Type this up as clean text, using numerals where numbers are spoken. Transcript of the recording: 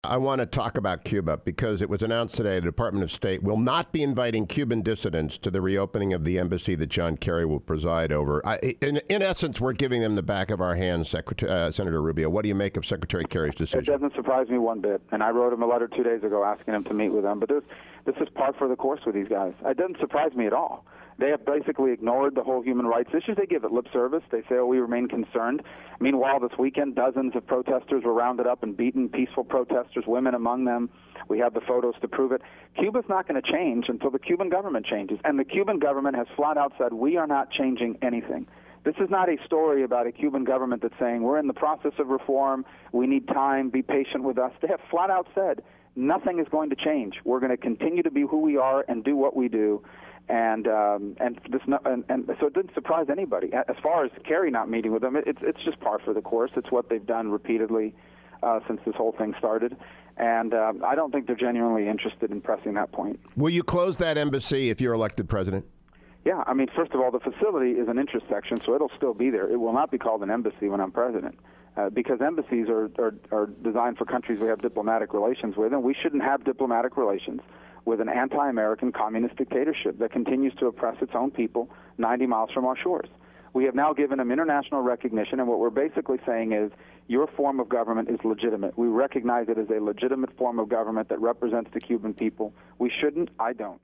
I want to talk about Cuba because it was announced today the Department of State will not be inviting Cuban dissidents to the reopening of the embassy that John Kerry will preside over. In essence, we're giving them the back of our hands, Senator Rubio. What do you make of Secretary Kerry's decision? It doesn't surprise me one bit, and I wrote him a letter 2 days ago asking him to meet with them. But this is par for the course with these guys. It doesn't surprise me at all. They have basically ignored the whole human rights issues. They give it lip service. They say, oh, we remain concerned. Meanwhile, this weekend, dozens of protesters were rounded up and beaten, peaceful protesters, women among them. We have the photos to prove it. Cuba's not going to change until the Cuban government changes. And the Cuban government has flat out said, we are not changing anything. This is not a story about a Cuban government that's saying, we're in the process of reform, we need time, be patient with us. They have flat out said, nothing is going to change. We're going to continue to be who we are and do what we do. And so it didn't surprise anybody. As far as Kerry not meeting with them, it's just par for the course. It's what they've done repeatedly since this whole thing started. And I don't think they're genuinely interested in pressing that point. Will you close that embassy if you're elected president? Yeah, I mean, first of all, the facility is an intersection, so it'll still be there. It will not be called an embassy when I'm president. Because embassies are designed for countries we have diplomatic relations with, and we shouldn't have diplomatic relations with an anti-American communist dictatorship that continues to oppress its own people 90 miles from our shores. We have now given them international recognition, and what we're basically saying is your form of government is legitimate. We recognize it as a legitimate form of government that represents the Cuban people. We shouldn't. I don't.